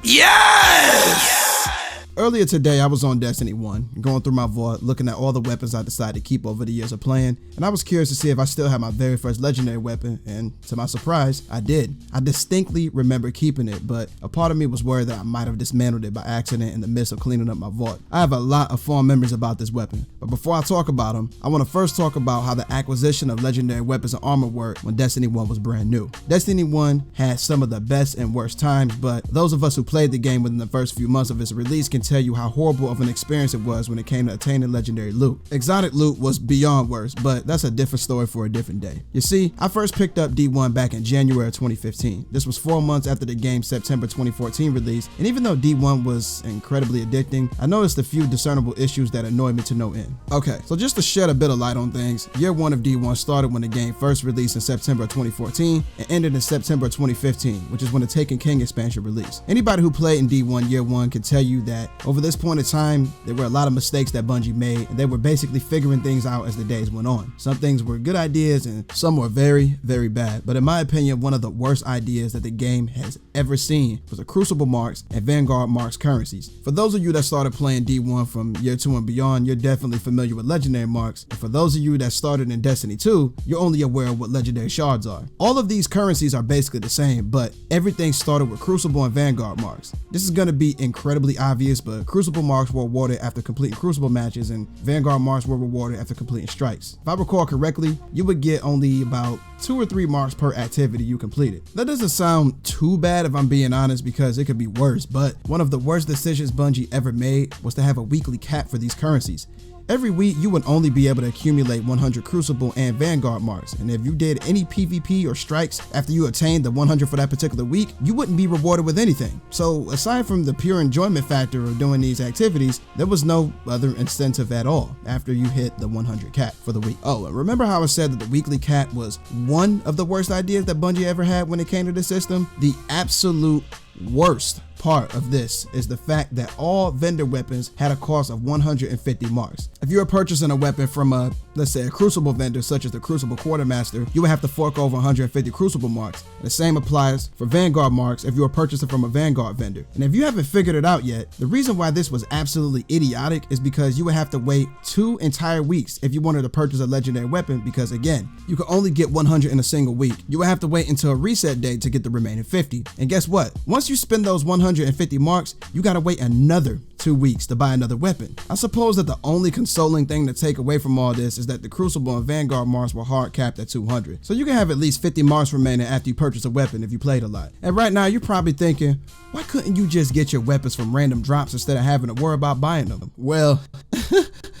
Yes! Earlier today, I was on Destiny 1, going through my vault, looking at all the weapons I decided to keep over the years of playing, and I was curious to see if I still had my very first legendary weapon, and to my surprise, I did. I distinctly remember keeping it, but a part of me was worried that I might have dismantled it by accident in the midst of cleaning up my vault. I have a lot of fond memories about this weapon, but before I talk about them, I want to first talk about how the acquisition of legendary weapons and armor worked when Destiny 1 was brand new. Destiny 1 had some of the best and worst times, but those of us who played the game within the first few months of its release can tell you how horrible of an experience it was when it came to attaining legendary loot. Exotic loot was beyond worse, but that's a different story for a different day. You see, I first picked up D1 back in January of 2015. This was 4 months after the game's September 2014 release, and even though D1 was incredibly addicting, I noticed a few discernible issues that annoyed me to no end. Okay, so just to shed a bit of light on things, year 1 of D1 started when the game first released in September of 2014 and ended in September of 2015, which is when the Taken King expansion released. Anybody who played in D1 year 1 can tell you that over this point in time, there were a lot of mistakes that Bungie made, and they were basically figuring things out as the days went on. Some things were good ideas and some were very, very bad, but in my opinion, one of the worst ideas that the game has ever seen was the Crucible marks and Vanguard marks currencies. For those of you that started playing D1 from year 2 and beyond, you're definitely familiar with legendary marks, and for those of you that started in Destiny 2, you're only aware of what legendary shards are. All of these currencies are basically the same, but everything started with Crucible and Vanguard marks. This is going to be incredibly obvious, but Crucible marks were awarded after completing Crucible matches, and Vanguard marks were rewarded after completing strikes. If I recall correctly, you would get only about 2 or 3 marks per activity you completed. That doesn't sound too bad if I'm being honest, because it could be worse, but one of the worst decisions Bungie ever made was to have a weekly cap for these currencies. Every week, you would only be able to accumulate 100 Crucible and Vanguard marks, and if you did any PvP or strikes after you attained the 100 for that particular week, you wouldn't be rewarded with anything. So aside from the pure enjoyment factor of doing these activities, there was no other incentive at all after you hit the 100 cap for the week. Oh, remember how I said that the weekly cap was one of the worst ideas that Bungie ever had when it came to the system? The absolute worst part of this is the fact that all vendor weapons had a cost of 150 marks. If you were purchasing a weapon from a, let's say, a Crucible vendor such as the Crucible Quartermaster, you would have to fork over 150 Crucible marks. The same applies for Vanguard marks if you were purchasing from a Vanguard vendor. And if you haven't figured it out yet, the reason why this was absolutely idiotic is because you would have to wait 2 entire weeks if you wanted to purchase a legendary weapon, because again, you could only get 100 in a single week. You would have to wait until a reset date to get the remaining 50. And guess what? Once you spend those 150 marks, you gotta wait another 2 weeks to buy another weapon. I suppose that the only consoling thing to take away from all this is that the Crucible and Vanguard marks were hard capped at 200. So you can have at least 50 marks remaining after you purchase a weapon if you played a lot. And right now you're probably thinking, why couldn't you just get your weapons from random drops instead of having to worry about buying them? Well,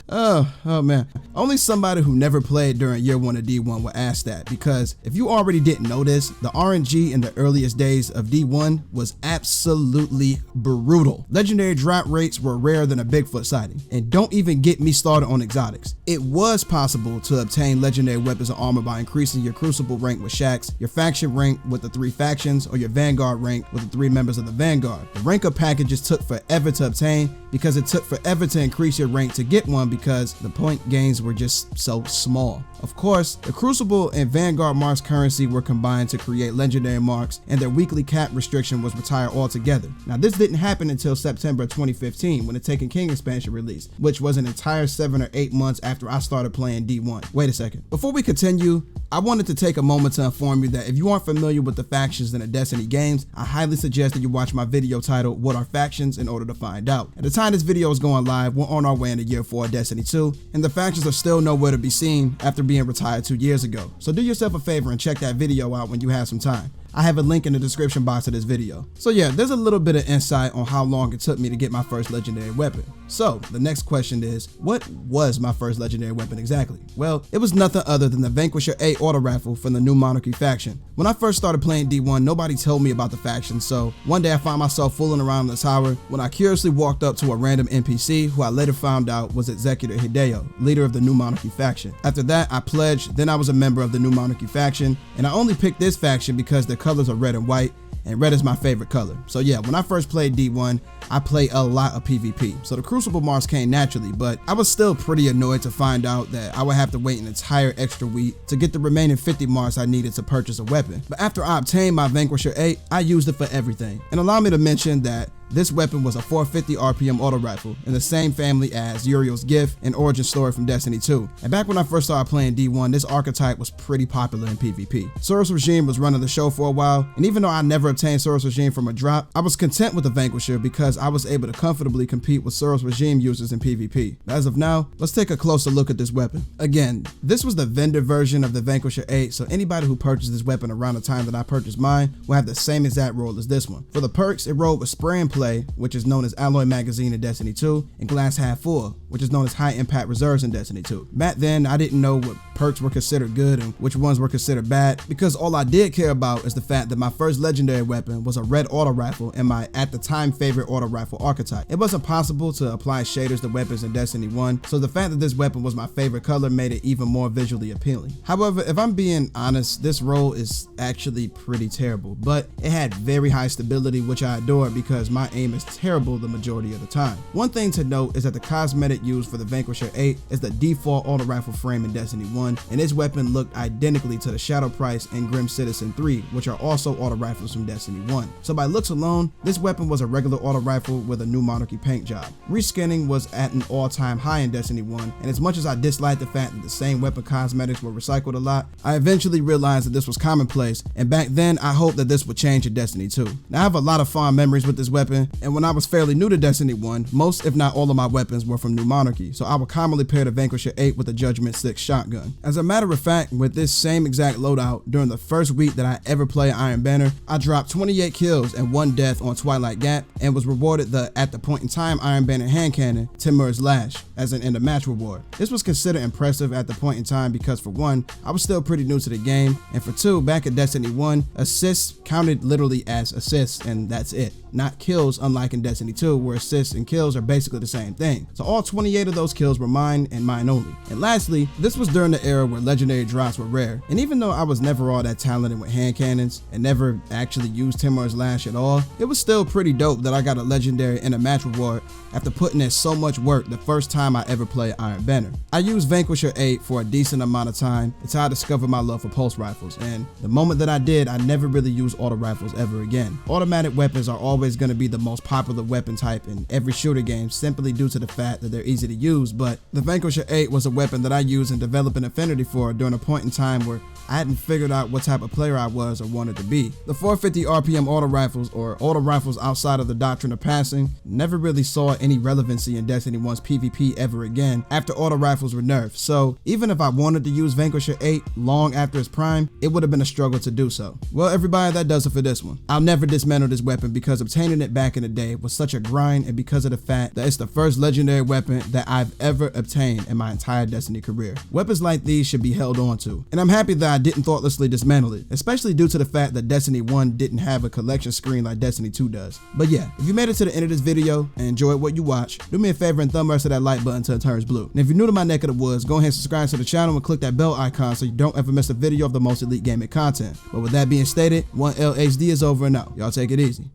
oh man, only somebody who never played during year 1 of D1 would ask that, because if you already didn't know this, the RNG in the earliest days of D1 was absolutely brutal. Legendary drop rates were rarer than a Bigfoot sighting, and don't even get me started on exotics. It was possible to obtain legendary weapons and armor by increasing your Crucible rank with Shacks, your faction rank with the 3 factions, or your Vanguard rank with the 3 members of the Vanguard. The rank up packages took forever to obtain because it took forever to increase your rank to get one, because the point gains were just so small. Of course, the Crucible and Vanguard marks currency were combined to create legendary marks, and their weekly cap restriction was retired altogether. Now this didn't happen until September 2015 when the Taken King expansion released, which was an entire 7 or 8 months after I started playing D1. Wait a second. Before we continue, I wanted to take a moment to inform you that if you aren't familiar with the factions in the Destiny games, I highly suggest that you watch my video titled "What Are Factions?" in order to find out. At the time this video is going live, we're on our way into year 4 of Destiny 2, and the factions are still nowhere to be seen after being retired 2 years ago. So do yourself a favor and check that video out when you have some time. I have a link in the description box of this video. So yeah, there's a little bit of insight on how long it took me to get my first legendary weapon. So the next question is, what was my first legendary weapon exactly? Well, it was nothing other than the Vanquisher VIII auto rifle from the New Monarchy faction. When I first started playing D1, nobody told me about the faction, so one day I found myself fooling around in the tower when I curiously walked up to a random NPC who I later found out was Executor Hideo, leader of the New Monarchy faction. After that, I pledged, then I was a member of the New Monarchy faction, and I only picked this faction because their colors are red and white, and red is my favorite color. So yeah, when I first played D1, I played a lot of PvP. So the Crucible marks came naturally, but I was still pretty annoyed to find out that I would have to wait an entire extra week to get the remaining 50 marks I needed to purchase a weapon. But after I obtained my Vanquisher VIII, I used it for everything. And allow me to mention that this weapon was a 450 RPM auto rifle in the same family as Uriel's Gift and Origin Story from Destiny 2. And back when I first started playing D1, this archetype was pretty popular in PvP. Soros Regime was running the show for a while, and even though I never obtained Soros Regime from a drop, I was content with the Vanquisher because I was able to comfortably compete with Soros Regime users in PvP. As of now, let's take a closer look at this weapon. Again, this was the vendor version of the Vanquisher VIII, so anybody who purchased this weapon around the time that I purchased mine will have the same exact roll as this one. For the perks, it rolled with Spray and Play, which is known as Alloy Magazine in Destiny 2, and Glass Half Full, which is known as High Impact Reserves in Destiny 2. Back then, I didn't know what perks were considered good and which ones were considered bad, because all I did care about is the fact that my first legendary weapon was a red auto rifle in my at the time favorite auto rifle archetype. It wasn't possible to apply shaders to weapons in Destiny 1, so the fact that this weapon was my favorite color made it even more visually appealing. However, if I'm being honest, this roll is actually pretty terrible, but it had very high stability, which I adored because my aim is terrible the majority of the time. One thing to note is that the cosmetic used for the Vanquisher VIII is the default auto rifle frame in Destiny 1, and this weapon looked identically to the Shadow Price and Grim Citizen 3, which are also auto rifles from Destiny 1. So by looks alone, this weapon was a regular auto rifle with a New Monarchy paint job. Reskinning was at an all-time high in Destiny 1, and as much as I disliked the fact that the same weapon cosmetics were recycled a lot, I eventually realized that this was commonplace, and back then I hoped that this would change in Destiny 2. Now I have a lot of fond memories with this weapon, and when I was fairly new to Destiny 1, most if not all of my weapons were from New Monarchy, so I would commonly pair the Vanquisher VIII with the Judgment 6 shotgun. As a matter of fact, with this same exact loadout, during the first week that I ever played Iron Banner, I dropped 28 kills and 1 death on Twilight Gap, and was rewarded the at the point in time Iron Banner hand cannon, Timur's Lash, as an end of match reward. This was considered impressive at the point in time because for one, I was still pretty new to the game, and for two, back at Destiny 1, assists counted literally as assists, and that's it, not kills, unlike in Destiny 2 where assists and kills are basically the same thing. So all 28 of those kills were mine and mine only. And lastly, this was during the era where legendary drops were rare, and even though I was never all that talented with hand cannons and never actually used Timur's Lash at all, it was still pretty dope that I got a legendary and a match reward after putting in so much work the first time I ever played Iron Banner. I used Vanquisher VIII for a decent amount of time until I discovered my love for pulse rifles, and the moment that I did, I never really used auto rifles ever again. Automatic weapons are always going to be the most popular weapon type in every shooter game simply due to the fact that they're easy to use, but the Vanquisher VIII was a weapon that I used and developed an affinity for during a point in time where I hadn't figured out what type of player I was or wanted to be. The 450 RPM auto rifles, or auto rifles outside of the doctrine of passing, never really saw any relevancy in Destiny 1's PvP ever again after auto rifles were nerfed, so even if I wanted to use Vanquisher VIII long after its prime, it would have been a struggle to do so. Well everybody, that does it for this one. I'll never dismantle this weapon because obtaining it back in the day was such a grind, and because of the fact that it's the first legendary weapon that I've ever obtained in my entire Destiny career. Weapons like these should be held on to, and I'm happy that I didn't thoughtlessly dismantle it, especially due to the fact that Destiny 1 didn't have a collection screen like Destiny 2 does. But yeah, if you made it to the end of this video and enjoyed what you watched, do me a favor and thumb us to that like button until it turns blue. And if you're new to my neck of the woods, go ahead and subscribe to the channel and click that bell icon so you don't ever miss a video of the most elite gaming content. But with that being stated, 1LHD is over and out. Y'all take it easy.